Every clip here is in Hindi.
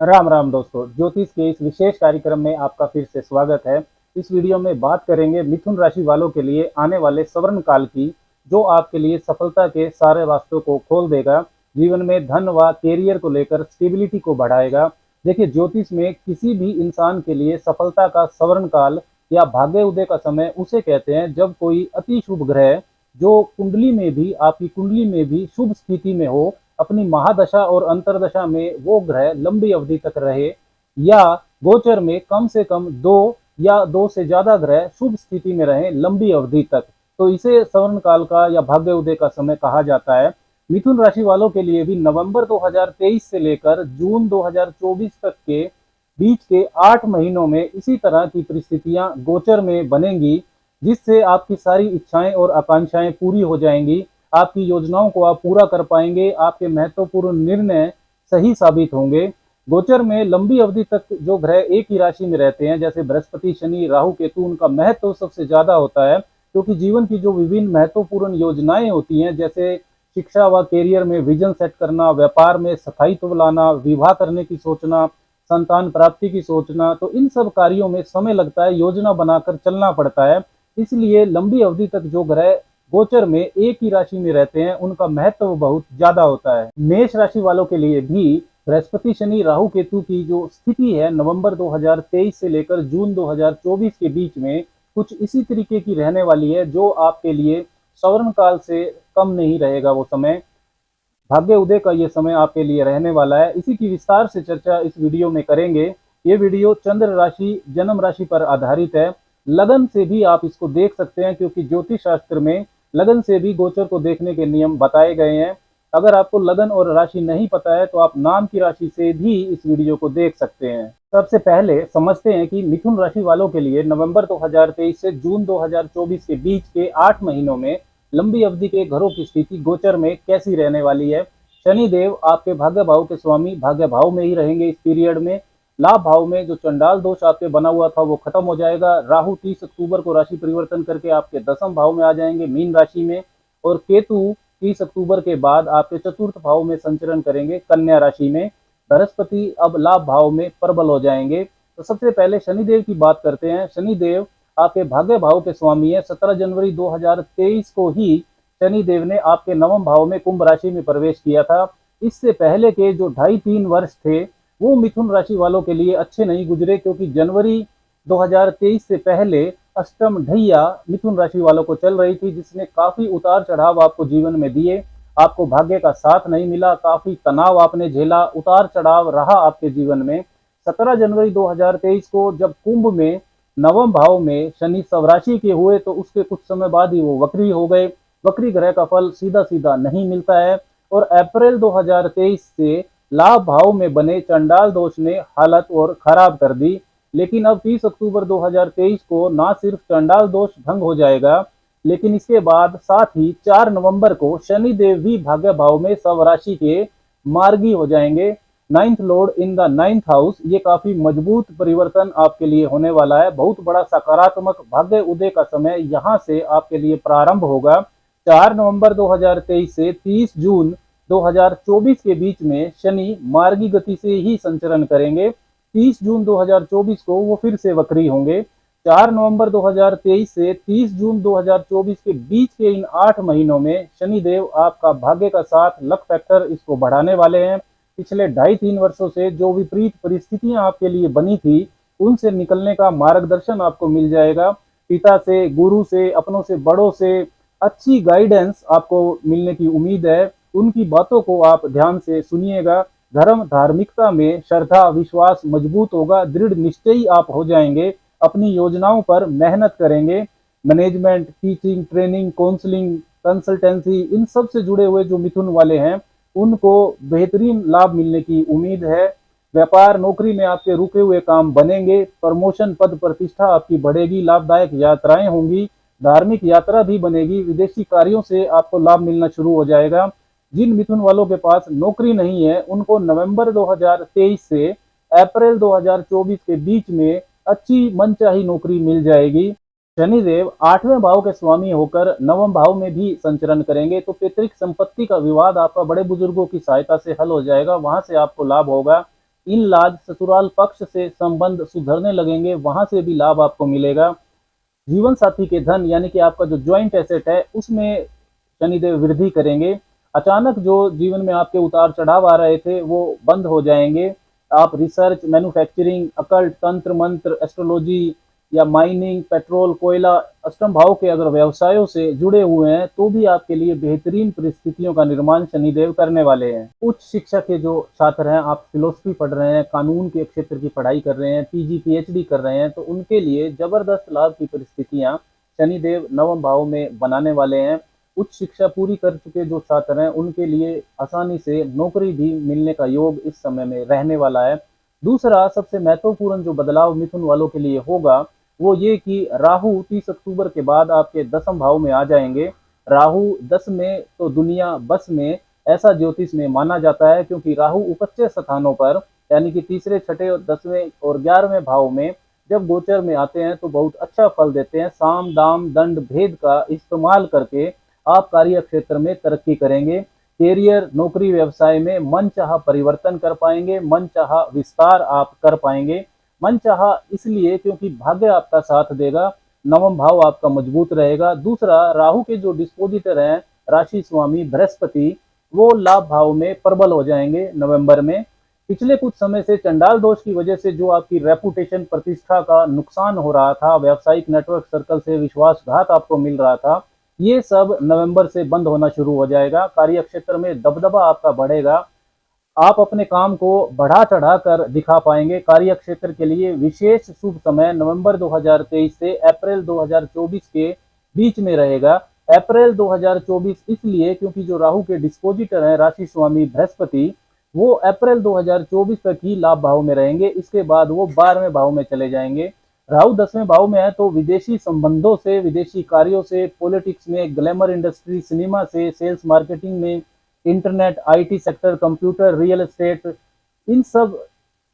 राम राम दोस्तों, ज्योतिष के इस विशेष कार्यक्रम में आपका फिर से स्वागत है। इस वीडियो में बात करेंगे मिथुन राशि वालों के लिए आने वाले स्वर्ण काल की, जो आपके लिए सफलता के सारे रास्तों को खोल देगा। जीवन में धन व कैरियर को लेकर स्टेबिलिटी को बढ़ाएगा। देखिए, ज्योतिष में किसी भी इंसान के लिए सफलता का स्वर्ण काल या भाग्य उदय का समय उसे कहते हैं जब कोई अति शुभ ग्रह जो कुंडली में भी, आपकी कुंडली में भी शुभ स्थिति में हो, अपनी महादशा और अंतरदशा में वो ग्रह लंबी अवधि तक रहे, या गोचर में कम से कम दो या दो से ज्यादा ग्रह शुभ स्थिति में रहे लंबी अवधि तक, तो इसे स्वर्ण काल का या भाग्य उदय का समय कहा जाता है। मिथुन राशि वालों के लिए भी नवंबर 2023 से लेकर जून 2024 तक के बीच के 8 महीनों में इसी तरह की परिस्थितियां गोचर में बनेंगी, जिससे आपकी सारी इच्छाएं और आकांक्षाएं पूरी हो जाएंगी। आपकी योजनाओं को आप पूरा कर पाएंगे। आपके महत्वपूर्ण निर्णय सही साबित होंगे। गोचर में लंबी अवधि तक जो ग्रह एक ही राशि में रहते हैं, जैसे बृहस्पति, शनि, राहु, केतु, उनका महत्व सबसे ज्यादा होता है, क्योंकि जीवन की जो विभिन्न महत्वपूर्ण योजनाएं होती हैं, जैसे शिक्षा व कैरियर में विजन सेट करना, व्यापार में स्थायित्व लाना, विवाह करने की सोचना, संतान प्राप्ति की सोचना, तो इन सब कार्यों में समय लगता है, योजना बनाकर चलना पड़ता है। इसलिए लंबी अवधि तक जो ग्रह गोचर में एक ही राशि में रहते हैं, उनका महत्व बहुत ज्यादा होता है। मेष राशि वालों के लिए भी बृहस्पति, शनि, राहु, केतु की जो स्थिति है नवंबर 2023 से लेकर जून 2024 के बीच में कुछ इसी तरीके की रहने वाली है, जो आपके लिए स्वर्ण काल से कम नहीं रहेगा। वो समय भाग्य उदय का ये समय आपके लिए रहने वाला है। इसी की विस्तार से चर्चा इस वीडियो में करेंगे। ये वीडियो चंद्र राशि, जन्म राशि पर आधारित है। लगन से भी आप इसको देख सकते हैं, क्योंकि ज्योतिष शास्त्र में लगन से भी गोचर को देखने के नियम बताए गए हैं। अगर आपको लगन और राशि नहीं पता है तो आप नाम की राशि से भी इस वीडियो को देख सकते हैं। सबसे पहले समझते हैं कि मिथुन राशि वालों के लिए नवंबर 2023 से जून 2024 के बीच के 8 महीनों में लंबी अवधि के घरों की स्थिति गोचर में कैसी रहने वाली है। शनि देव आपके भाग्य भाव के स्वामी भाग्य भाव में ही रहेंगे। इस पीरियड में लाभ भाव में जो चंडाल दोष आपके बना हुआ था वो खत्म हो जाएगा। राहु 30 अक्टूबर को राशि परिवर्तन करके आपके 10वें भाव में आ जाएंगे, मीन राशि में, और केतु 30 अक्टूबर के बाद आपके 4th भाव में संचरण करेंगे, कन्या राशि में। बृहस्पति अब लाभ भाव में प्रबल हो जाएंगे। तो सबसे पहले शनिदेव की बात करते हैं। शनिदेव आपके भाग्य भाव के स्वामी है। 17 जनवरी 2023 को ही शनिदेव ने आपके 9वें भाव में कुंभ राशि में प्रवेश किया था। इससे पहले के जो 2.5-3 वर्ष थे वो मिथुन राशि वालों के लिए अच्छे नहीं गुजरे, क्योंकि जनवरी 2023 से पहले अष्टम ढैया मिथुन राशि वालों को चल रही थी, जिसने काफी उतार चढ़ाव आपको जीवन में दिए। आपको भाग्य का साथ नहीं मिला, काफी तनाव आपने झेला, उतार चढ़ाव रहा आपके जीवन में। 17 जनवरी 2023 को जब कुंभ में 9वें भाव में शनि स्वराशि के हुए, तो उसके कुछ समय बाद ही वो वक्री हो गए। वक्री ग्रह का फल सीधा सीधा नहीं मिलता है, और अप्रैल 2023 से लाभ भाव में बने चंडाल दोष ने हालत और खराब कर दी। लेकिन अब 30 अक्टूबर 2023 को ना सिर्फ चंडाल दोष भंग हो जाएगा, लेकिन इसके बाद साथ ही 4 नवंबर को शनि देव भी भाग्य भाव में स्वराशि के मार्गी हो जाएंगे। 9th Lord in the 9th house, ये काफी मजबूत परिवर्तन आपके लिए होने वाला है। बहुत बड़ा सकारात्मक भाग्य उदय का समय यहाँ से आपके लिए प्रारंभ होगा। 4 नवंबर 2023 से 30 जून 2024 के बीच में शनि मार्गी गति से ही संचरण करेंगे। 30 जून 2024 को वो फिर से वक्री होंगे। 4 नवंबर 2023 से 30 जून 2024 के बीच के इन 8 महीनों में शनिदेव आपका भाग्य का साथ, लक फैक्टर, इसको बढ़ाने वाले हैं। पिछले 2.5-3 वर्षों से जो विपरीत परिस्थितियां आपके लिए बनी थी, उनसे निकलने का मार्गदर्शन आपको मिल जाएगा। पिता से, गुरु से, अपनों से, बड़ों से अच्छी गाइडेंस आपको मिलने की उम्मीद है। उनकी बातों को आप ध्यान से सुनिएगा। धर्म धार्मिकता में श्रद्धा विश्वास मजबूत होगा। दृढ़ निश्चयी आप हो जाएंगे। अपनी योजनाओं पर मेहनत करेंगे। Management, teaching, training, counselling, consultancy, इन सब से जुड़े हुए जो मिथुन वाले हैं, उनको बेहतरीन लाभ मिलने की उम्मीद है। व्यापार नौकरी में आपके रुके हुए काम बनेंगे। प्रमोशन, पद प्रतिष्ठा आपकी बढ़ेगी। लाभदायक यात्राएं होंगी। धार्मिक यात्रा भी बनेगी। विदेशी कार्यों से आपको लाभ मिलना शुरू हो जाएगा। जिन मिथुन वालों के पास नौकरी नहीं है, उनको नवंबर 2023 से अप्रैल 2024 के बीच में अच्छी मनचाही नौकरी मिल जाएगी। शनिदेव 8वें भाव के स्वामी होकर 9वें भाव में भी संचरण करेंगे, तो पैतृक संपत्ति का विवाद आपका बड़े बुजुर्गों की सहायता से हल हो जाएगा। वहां से आपको लाभ होगा। इन लाज ससुराल पक्ष से संबंध सुधरने लगेंगे, वहां से भी लाभ आपको मिलेगा। जीवन साथी के धन यानी कि आपका जो ज्वाइंट एसेट है उसमें शनिदेव वृद्धि करेंगे। अचानक जो जीवन में आपके उतार चढ़ाव आ रहे थे वो बंद हो जाएंगे। आप रिसर्च, मैन्युफैक्चरिंग, अकल्ट, तंत्र मंत्र, एस्ट्रोलॉजी या माइनिंग, पेट्रोल, कोयला, अष्टम भाव के अगर व्यवसायों से जुड़े हुए हैं तो भी आपके लिए बेहतरीन परिस्थितियों का निर्माण शनिदेव करने वाले हैं। उच्च शिक्षा के जो छात्र हैं, आप फिलोसफी पढ़ रहे हैं, कानून के क्षेत्र की पढ़ाई कर रहे हैं, पीजी पीएचडी कर रहे हैं, तो उनके लिए जबरदस्त लाभ की परिस्थितियां शनिदेव नवम भाव में बनाने वाले हैं। उच्च शिक्षा पूरी कर चुके जो छात्र हैं उनके लिए आसानी से नौकरी भी मिलने का योग इस समय में रहने वाला है। दूसरा सबसे महत्वपूर्ण जो बदलाव मिथुन वालों के लिए होगा वो ये कि राहु 30 अक्टूबर के बाद आपके दसम भाव में आ जाएंगे। राहु 10 में तो दुनिया बस में, ऐसा ज्योतिष में माना जाता है, क्योंकि राहु उपच्य स्थानों पर यानी कि तीसरे, छठे और 10वें और 11वें भाव में जब गोचर में आते हैं तो बहुत अच्छा फल देते हैं। साम दाम दंड भेद का इस्तेमाल करके आप कार्य क्षेत्र में तरक्की करेंगे। कैरियर, नौकरी, व्यवसाय में मनचाहा परिवर्तन कर पाएंगे, मनचाहा विस्तार आप कर पाएंगे। मनचाहा इसलिए क्योंकि भाग्य आपका साथ देगा, नवम भाव आपका मजबूत रहेगा। दूसरा, राहु के जो डिस्पोजिटर हैं राशि स्वामी बृहस्पति, वो लाभ भाव में प्रबल हो जाएंगे नवंबर में। पिछले कुछ समय से चंडाल दोष की वजह से जो आपकी रेपुटेशन, प्रतिष्ठा का नुकसान हो रहा था, व्यावसायिक नेटवर्क सर्कल से विश्वासघात आपको मिल रहा था, ये सब नवंबर से बंद होना शुरू हो जाएगा। कार्य क्षेत्र में दबदबा आपका बढ़ेगा, आप अपने काम को बढ़ा चढ़ा कर दिखा पाएंगे। कार्य क्षेत्र के लिए विशेष शुभ समय नवंबर 2023 से अप्रैल 2024 के बीच में रहेगा। अप्रैल 2024 इसलिए क्योंकि जो राहु के डिस्पोजिटर हैं राशि स्वामी बृहस्पति, वो अप्रैल 2024 तक ही लाभ भाव में रहेंगे, इसके बाद वो 12वें भाव में चले जाएंगे। राहु 10वें भाव में है तो विदेशी संबंधों से, विदेशी कार्यों से, पॉलिटिक्स में, ग्लैमर इंडस्ट्री, सिनेमा से, सेल्स मार्केटिंग में, internet, IT sector, computer, real estate, इन सब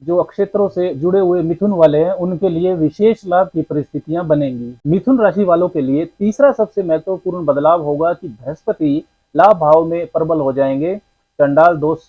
जो क्षेत्रों से जुड़े हुए मिथुन वाले हैं उनके लिए विशेष लाभ की परिस्थितियां बनेंगी। मिथुन राशि वालों के लिए तीसरा सबसे महत्वपूर्ण बदलाव होगा कि बृहस्पति लाभ भाव में प्रबल हो जाएंगे। चंडाल दोष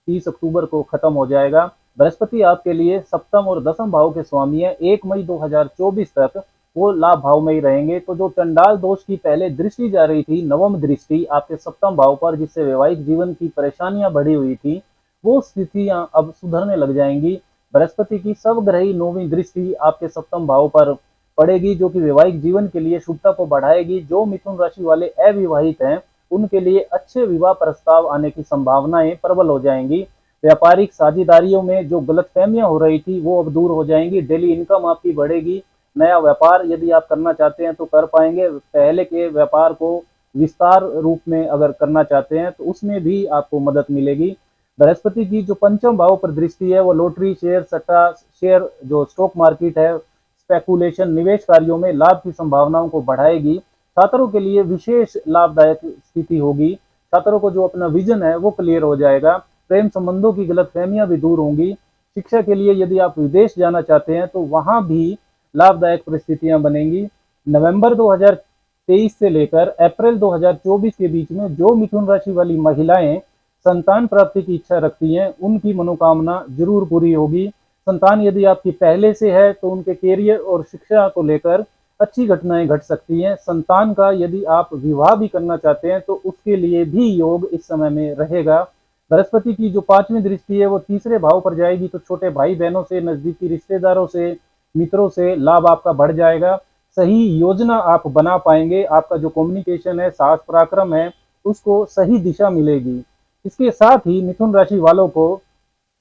30 अक्टूबर को खत्म हो जाएगा। बृहस्पति आपके लिए सप्तम और दसम भाव के स्वामी है। 1 मई 2024 तक वो लाभ भाव में ही रहेंगे। तो जो चंडाल दोष की पहले दृष्टि जा रही थी, नवम दृष्टि आपके सप्तम भाव पर, जिससे वैवाहिक जीवन की परेशानियां बढ़ी हुई थी, वो स्थितियां अब सुधरने लग जाएंगी। बृहस्पति की सबग्रही नौवीं दृष्टि आपके सप्तम भाव पर पड़ेगी, जो कि वैवाहिक जीवन के लिए शुभता को बढ़ाएगी। जो मिथुन राशि वाले अविवाहित हैं उनके लिए अच्छे विवाह प्रस्ताव आने की संभावनाएं प्रबल हो जाएंगी। व्यापारिक साझेदारियों में जो गलतफहमियां हो रही थी वो अब दूर हो जाएंगी। डेली इनकम आपकी बढ़ेगी। नया व्यापार यदि आप करना चाहते हैं तो कर पाएंगे। पहले के व्यापार को विस्तार रूप में अगर करना चाहते हैं तो उसमें भी आपको मदद मिलेगी। बृहस्पति की जो पंचम भाव पर दृष्टि है वो लॉटरी, शेयर सट्टा, शेयर जो स्टॉक मार्केट है, स्पेकुलेशन, निवेश कार्यों में लाभ की संभावनाओं को बढ़ाएगी। छात्रों के लिए विशेष लाभदायक स्थिति होगी। छात्रों को जो अपना विजन है वो क्लियर हो जाएगा। प्रेम संबंधों की गलतफहमियां भी दूर होंगी। शिक्षा के लिए यदि आप विदेश जाना चाहते हैं तो वहां भी लाभदायक परिस्थितियां बनेंगी। नवंबर 2023 से लेकर अप्रैल 2024 के बीच में जो मिथुन राशि वाली महिलाएं संतान प्राप्ति की इच्छा रखती हैं उनकी मनोकामना जरूर पूरी होगी। संतान यदि आपकी पहले से है तो उनके कैरियर और शिक्षा को लेकर अच्छी घटनाएं घट सकती हैं। संतान का यदि आप विवाह भी करना चाहते हैं तो उसके लिए भी योग इस समय में रहेगा। बृहस्पति की जो पांचवी दृष्टि है वो तीसरे भाव पर जाएगी, तो छोटे भाई बहनों से, नजदीकी रिश्तेदारों से, मित्रों से लाभ आपका बढ़ जाएगा। सही योजना आप बना पाएंगे। आपका जो कम्युनिकेशन है, साहस पराक्रम है, उसको सही दिशा मिलेगी। इसके साथ ही मिथुन राशि वालों को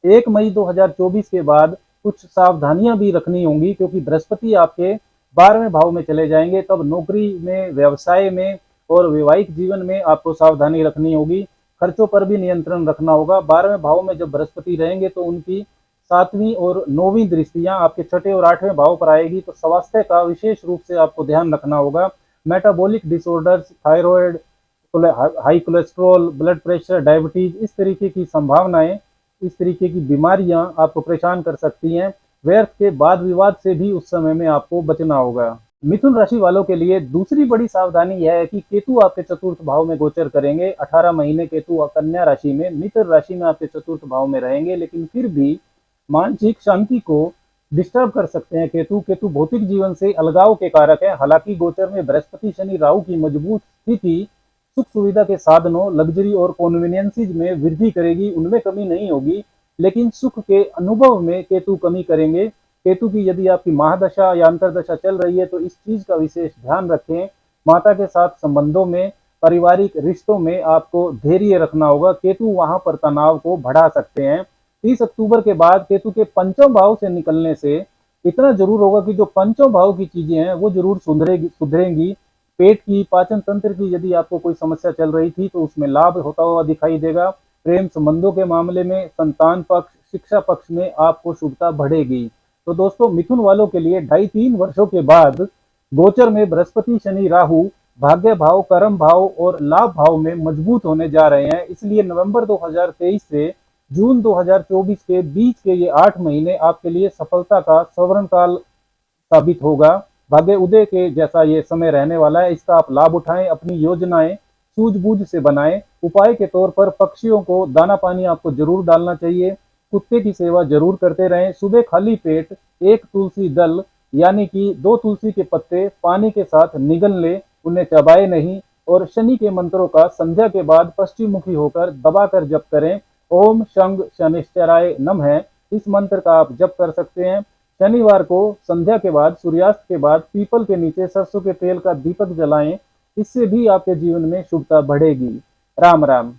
1 मई 2024 के बाद कुछ सावधानियां भी रखनी होंगी, क्योंकि बृहस्पति आपके 12वें भाव में चले जाएंगे। तब नौकरी में, व्यवसाय में और वैवाहिक जीवन में आपको सावधानी रखनी होगी। खर्चों पर भी नियंत्रण रखना होगा। 12वें भाव में जब बृहस्पति रहेंगे तो उनकी 7वीं और 9वीं दृष्टियां आपके छठे और 8वें भाव पर आएगी, तो स्वास्थ्य का विशेष रूप से आपको ध्यान रखना होगा। Metabolic disorders, thyroid, high cholesterol, blood pressure, diabetes, इस तरीके की संभावनाएं, इस तरीके की बीमारियां आपको परेशान कर सकती हैं। व्यर्थ के वाद विवाद से भी उस समय में आपको बचना होगा। मिथुन राशि वालों के लिए दूसरी बड़ी सावधानी यह है कि केतु आपके चतुर्थ भाव में गोचर करेंगे। 18 महीने केतु कन्या राशि में, मित्र राशि में आपके चतुर्थ भाव में रहेंगे, लेकिन फिर भी मानसिक शांति को डिस्टर्ब कर सकते हैं। केतु केतु भौतिक जीवन से अलगाव के कारक है। हालांकि गोचर में बृहस्पति शनि राहु की मजबूत स्थिति सुख सुविधा के साधनों, लग्जरी और कॉन्वीनियंसीज में वृद्धि करेगी, उनमें कमी नहीं होगी। लेकिन सुख के अनुभव में केतु कमी करेंगे। केतु की यदि आपकी महादशा या अंतरदशा चल रही है तो इस चीज का विशेष ध्यान रखें। माता के साथ संबंधों में, पारिवारिक रिश्तों में आपको धैर्य रखना होगा। केतु वहां पर तनाव को बढ़ा सकते हैं। 30 अक्टूबर के बाद केतु के पंचम भाव से निकलने से इतना जरूर होगा कि जो पंचम भाव की चीजें हैं वो जरूर सुधरेंगी। पेट की, पाचन तंत्र की यदि आपको कोई समस्या चल रही थी तो उसमें लाभ होता हुआ दिखाई देगा। प्रेम संबंधों के मामले में, संतान पक्ष, शिक्षा पक्ष में आपको शुभता बढ़ेगी। तो दोस्तों, मिथुन वालों के लिए 2.5-3 वर्षों के बाद गोचर में बृहस्पति शनि राहु भाग्य भाव, कर्म भाव और लाभ भाव में मजबूत होने जा रहे हैं। इसलिए नवंबर 2023 से जून 2024 के बीच के ये 8 महीने आपके लिए सफलता का स्वर्ण काल साबित होगा। भाग्य उदय के जैसा ये समय रहने वाला है। इसका आप लाभ उठाएं, अपनी योजनाएं सूझबूझ से बनाएं। उपाय के तौर पर पक्षियों को दाना पानी आपको जरूर डालना चाहिए। कुत्ते की सेवा जरूर करते रहें। सुबह खाली पेट 1 तुलसी दल यानी कि 2 तुलसी के पत्ते पानी के साथ निगल ले, उन्हें चबाए नहीं। और शनि के मंत्रों का संध्या के बाद पश्चिम मुखी होकर दबाकर जप करें। ओम शंग शनिश्चराय नमः, इस मंत्र का आप जप कर सकते हैं। शनिवार को संध्या के बाद, सूर्यास्त के बाद पीपल के नीचे सरसों के तेल का दीपक जलाएं। इससे भी आपके जीवन में शुभता बढ़ेगी। राम राम।